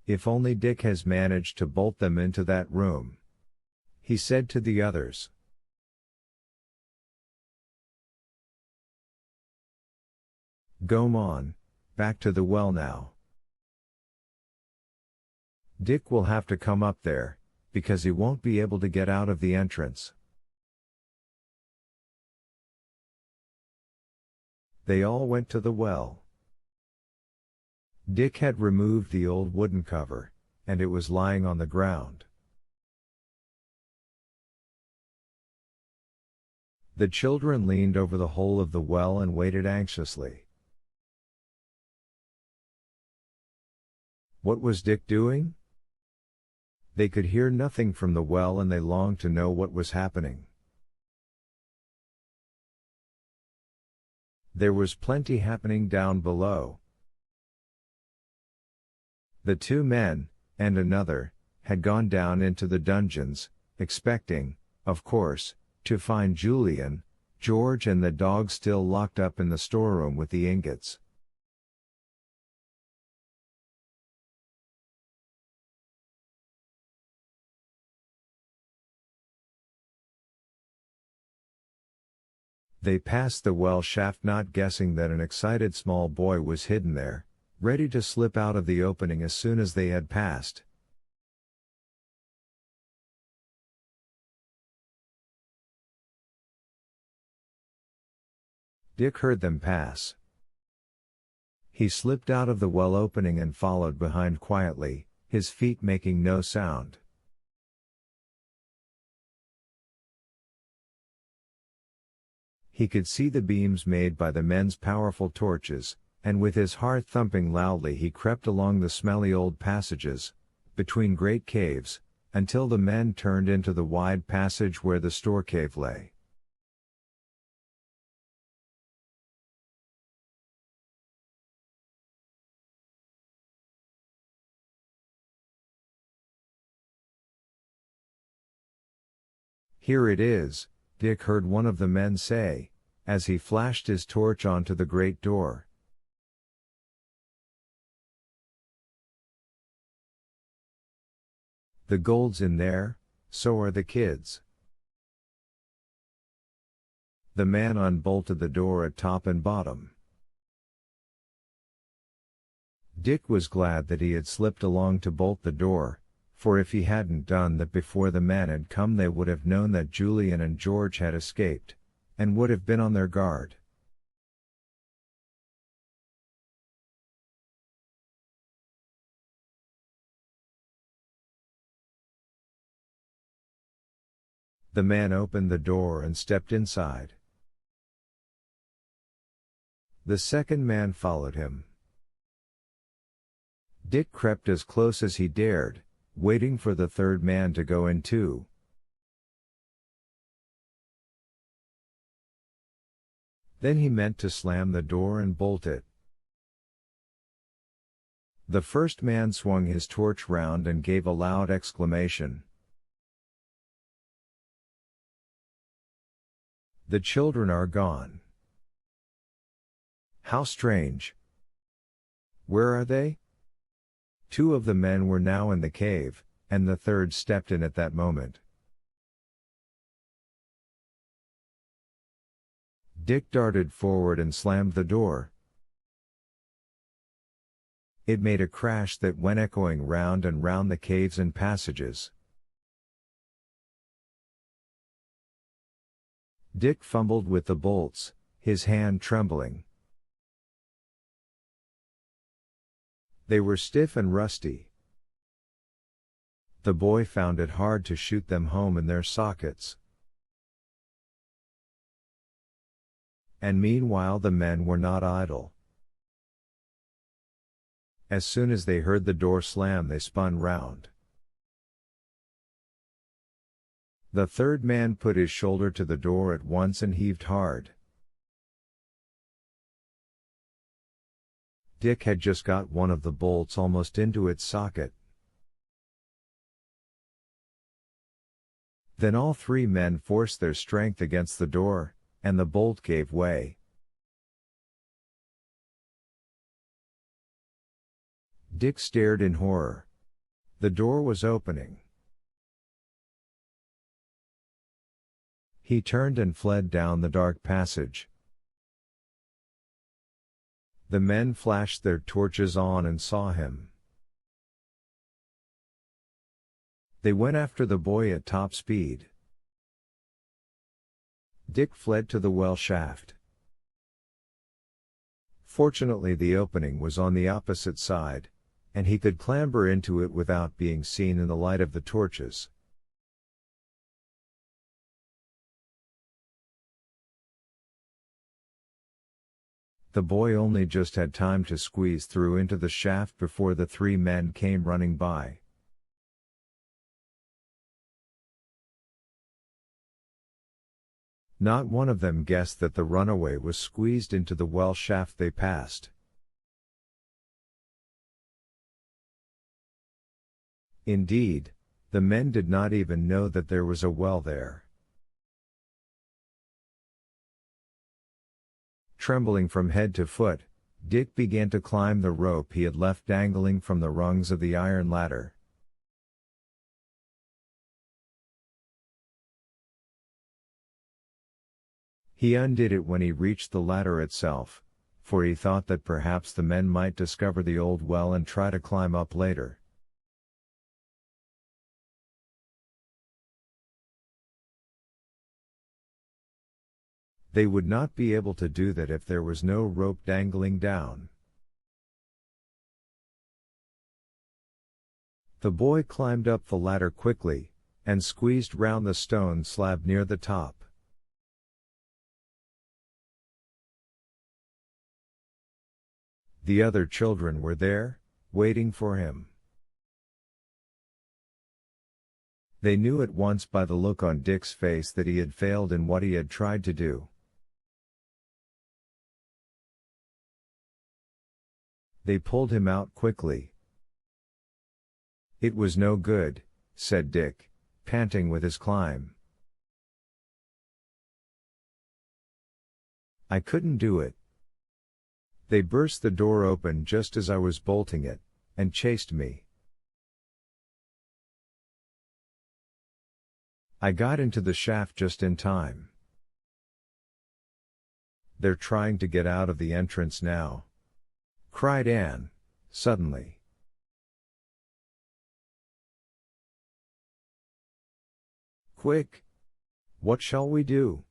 If only Dick has managed to bolt them into that room," he said to the others. "Go on, back to the well now. Dick will have to come up there, because he won't be able to get out of the entrance." They all went to the well. Dick had removed the old wooden cover, and it was lying on the ground. The children leaned over the hole of the well and waited anxiously. What was Dick doing? They could hear nothing from the well and they longed to know what was happening. There was plenty happening down below. The two men, and another, had gone down into the dungeons, expecting, of course, to find Julian, George and the dog still locked up in the storeroom with the ingots. They passed the well shaft, not guessing that an excited small boy was hidden there, ready to slip out of the opening as soon as they had passed. Dick heard them pass. He slipped out of the well opening and followed behind quietly, his feet making no sound. He could see the beams made by the men's powerful torches, and with his heart thumping loudly he crept along the smelly old passages, between great caves, until the men turned into the wide passage where the store cave lay. "Here it is," Dick heard one of the men say, as he flashed his torch onto the great door. "The gold's in there, so are the kids." The man unbolted the door at top and bottom. Dick was glad that he had slipped along to bolt the door, for if he hadn't done that before the men had come they would have known that Julian and George had escaped, and would have been on their guard. The man opened the door and stepped inside. The second man followed him. Dick crept as close as he dared, waiting for the third man to go in too. Then he meant to slam the door and bolt it. The first man swung his torch round and gave a loud exclamation. "The children are gone. How strange. Where are they?" Two of the men were now in the cave, and the third stepped in at that moment. Dick darted forward and slammed the door. It made a crash that went echoing round and round the caves and passages. Dick fumbled with the bolts, his hand trembling. They were stiff and rusty. The boy found it hard to shoot them home in their sockets. And meanwhile the men were not idle. As soon as they heard the door slam they spun round. The third man put his shoulder to the door at once and heaved hard. Dick had just got one of the bolts almost into its socket. Then all three men forced their strength against the door, and the bolt gave way. Dick stared in horror, The door was opening. He turned and fled down the dark passage. The men flashed their torches on and saw him. They went after the boy at top speed. Dick fled to the well shaft. Fortunately, the opening was on the opposite side, and he could clamber into it without being seen in the light of the torches. The boy only just had time to squeeze through into the shaft before the three men came running by. Not one of them guessed that the runaway was squeezed into the well shaft they passed. Indeed, the men did not even know that there was a well there. Trembling from head to foot, Dick began to climb the rope he had left dangling from the rungs of the iron ladder. He undid it when he reached the ladder itself, for he thought that perhaps the men might discover the old well and try to climb up later. They would not be able to do that if there was no rope dangling down. The boy climbed up the ladder quickly, and squeezed round the stone slab near the top. The other children were there, waiting for him. They knew at once by the look on Dick's face that he had failed in what he had tried to do. They pulled him out quickly. "It was no good," said Dick, panting with his climb. "I couldn't do it. They burst the door open just as I was bolting it, and chased me. I got into the shaft just in time. They're trying to get out of the entrance now," cried Anne, suddenly. "Quick! What shall we do?"